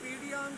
PDM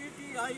PTI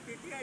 PTI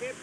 KP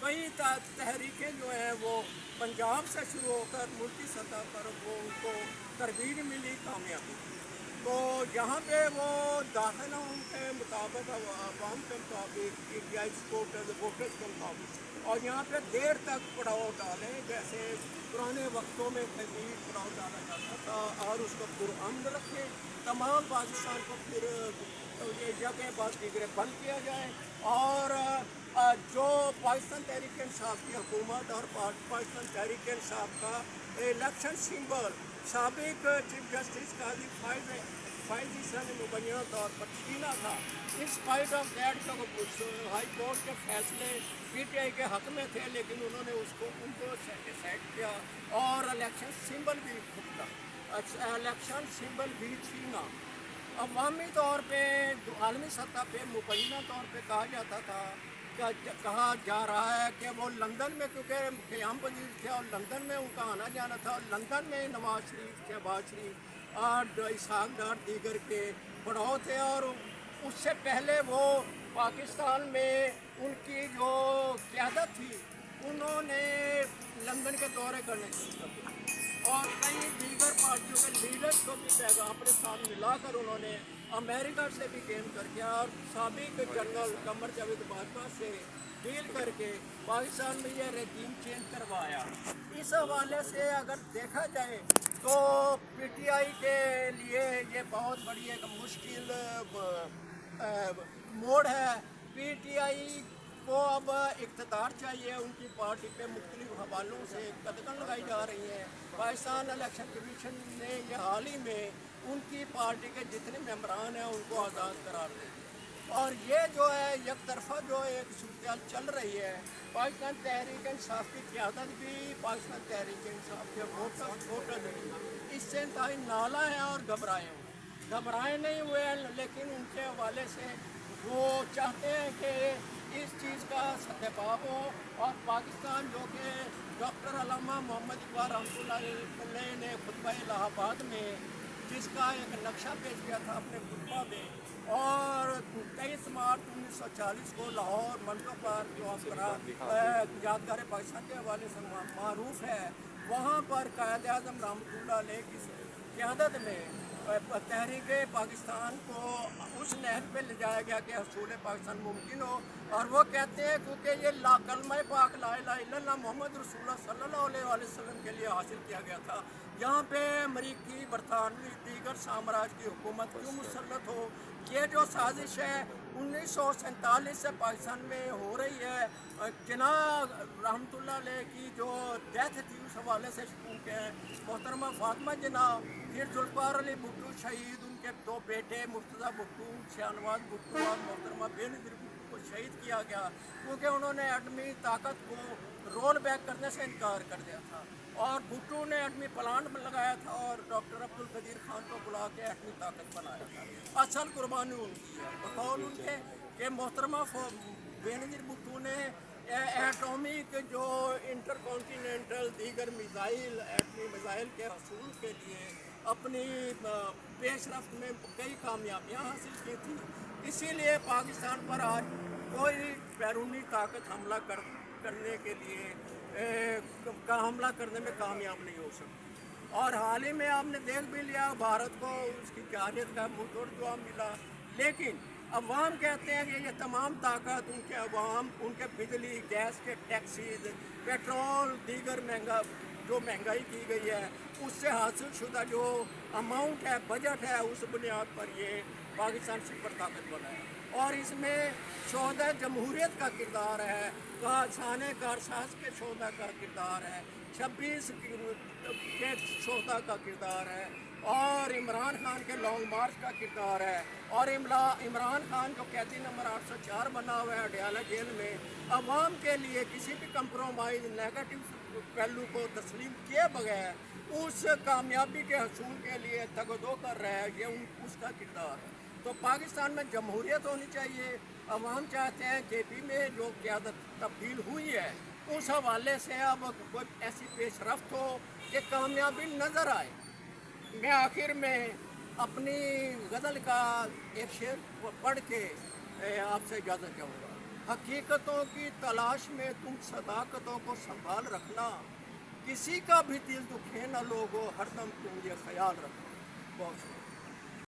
کئی تحریکیں جو ہیں وہ پنجاب سے شروع ہو کر ملکی سطح پر وہ ان کو تربیت ملی، کامیابی، تو یہاں پہ وہ داخل ہیں ان کے مطابق، عوام کے مطابق، ووٹرز کے مطابق، اور یہاں پہ دیر تک پڑاؤ ڈالیں، جیسے پرانے وقتوں میں طویل پڑاؤ ڈالا جاتا تھا، اور اس کو پرامن رکھیں، تمام پاکستان کو پھر یہ جگہ بعد دیگرے بند کیا جائے، اور جو پاکستان تحریک انصاف کی حکومت اور پاکستان تحریک انصاف کا الیکشن سمبل سابق چیف جسٹس قاضی فائز حسین نے مبینہ طور پر چھینا تھا، in spite of that high court کے فیصلے پی ٹی آئی کے حق میں تھے، لیکن انہوں نے ان کو سیٹ کیا اور الیکشن سمبل بھی پھٹتا، الیکشن سمبل بھی چھینا۔ عوامی طور پہ عالمی سطح پہ مبینہ طور پہ کہا جا رہا ہے کہ وہ لندن میں، کیونکہ قیام پذیر تھے اور لندن میں ان کا آنا جانا تھا، اور لندن میں نواز شریف، شہباز شریف اور اسحاق ڈار دیگر کے پڑاؤ تھے، اور اس سے پہلے وہ پاکستان میں ان کی جو قیادت تھی انہوں نے لندن کے دورے کرنے شروع کر دیے، اور کئی دیگر پارٹیوں کے لیڈرز کو بھی پیغام اپنے ساتھ ملا کر انہوں نے امریکہ سے بھی گیم کر کے اور سابق جنرل قمر جاوید باجوہ سے ڈیل کر کے پاکستان میں یہ رجیم چینج کروایا۔ اس حوالے سے اگر دیکھا جائے تو پی ٹی آئی کے لیے یہ بہت بڑی ایک مشکل موڑ ہے۔ پی ٹی آئی کو اب اقتدار چاہیے، ان کی پارٹی پہ مختلف حوالوں سے قدغن لگائی جا رہی ہیں۔ پاکستان الیکشن کمیشن نے یہ حال ہی میں ان کی پارٹی کے جتنے ممبران ہیں ان کو آزاد قرار دے دیا، اور یہ جو ہے یک طرفہ جو ایک صورتحال چل رہی ہے، پاکستان تحریک انصاف کی قیادت بھی، پاکستان تحریک انصاف کے ووٹر بھی اس سے انتہائی نالا ہیں اور گھبرائے نہیں ہوئے ہیں، لیکن ان کے حوالے سے وہ چاہتے ہیں کہ اس چیز کا سدباب ہو، اور پاکستان جو کہ ڈاکٹر علامہ محمد اقبال رحمۃ اللہ علیہ نے خطبہ الہ آباد میں جس کا ایک نقشہ پیش کیا تھا اپنے خطبہ میں، اور 23 مارچ 1940 کو لاہور منڈو پر جو یادگار پاکستان کے حوالے سے معروف ہے، وہاں پر قائد اعظم رحمۃ اللہ علیہ کی قیادت میں تحریک پاکستان کو اس نہج پہ لے جایا گیا کہ حصول پاکستان ممکن ہو، اور وہ کہتے ہیں کیونکہ یہ کلمہ پاک لا الہ الا اللہ محمد رسول اللہ صلی اللہ علیہ وآلہ وسلم کے لیے حاصل کیا گیا تھا، یہاں پہ امریکی، برطانوی، دیگر سامراج کی حکومت کیوں مسلط ہو؟ یہ جو سازش ہے 1947 سے پاکستان میں ہو رہی ہے، جناب رحمۃ اللہ علیہ کی جو ڈیتھ تھی اس حوالے سے محترمہ فاطمہ جناح، پھر ذوالفقار علی بھٹو شہید، ان کے 2 بیٹے مرتضیٰ بھٹو، شاہنواز بھٹو اور محترمہ بینظیر بھٹو کو شہید کیا گیا، کیونکہ انہوں نے ایٹمی طاقت کو رول بیک کرنے سے انکار کر دیا تھا، اور بھٹو نے ایٹمی پلانٹ لگایا تھا اور ڈاکٹر عبدالقدیر خان کو بلا کے ایٹمی طاقت بنایا تھا۔ اصل قربانی ان کی ہے، بقول ان کے کہ محترمہ بینظیر بھٹو نے ایٹومک جو انٹر کانٹیننٹل دیگر میزائل، ایٹمی میزائل کے حصول کے لیے اپنی پیش رفت میں کئی کامیابیاں حاصل کی تھیں، اسی لیے پاکستان پر آج کوئی بیرونی طاقت حملہ کرنے کے لیے حملہ کرنے میں کامیاب نہیں ہو سکتی، اور حال ہی میں آپ نے دیکھ بھی لیا بھارت کو اس کی جارحیت کا منہ توڑ جواب ملا، لیکن عوام کہتے ہیں کہ یہ تمام طاقت ان کے عوام، ان کے بجلی گیس کے ٹیکسیز، پیٹرول، دیگر جو مہنگائی کی گئی ہے اس سے حاصل شدہ جو اماؤنٹ ہے، بجٹ ہے، اس بنیاد پر یہ پاکستان سپر طاقت بنا ہے، اور اس میں شہداء جمہوریت کا کردار ہے، سانحہ کارساز کے شہداء کا کردار ہے، 26 کے شہداء کا کردار ہے، اور عمران خان کے لانگ مارچ کا کردار ہے، اور عمران خان جو قیدی نمبر 804 بنا ہوا ہے اڈیالہ جیل میں، عوام کے لیے کسی بھی کمپرومائز نیگیٹو پہلو کو تسلیم کیے بغیر اس کامیابی کے حصول کے لیے تگ و دو کر رہا ہے، یہ اس کا کردار ہے۔ تو پاکستان میں جمہوریت ہونی چاہیے، عوام چاہتے ہیں جے پی میں جو قیادت تبدیل ہوئی ہے اس حوالے سے اب کوئی ایسی پیش رفت ہو کہ کامیابی نظر آئے۔ میں آخر میں اپنی غزل کا ایک شعر پڑھ کے آپ سے اجازت چاہوں گا۔ حقیقتوں کی تلاش میں تم صداقتوں کو سنبھال رکھنا، کسی کا بھی دل دکھے نہ لوگو، ہر دم تم یہ خیال رکھنا۔ بہت شکریہ۔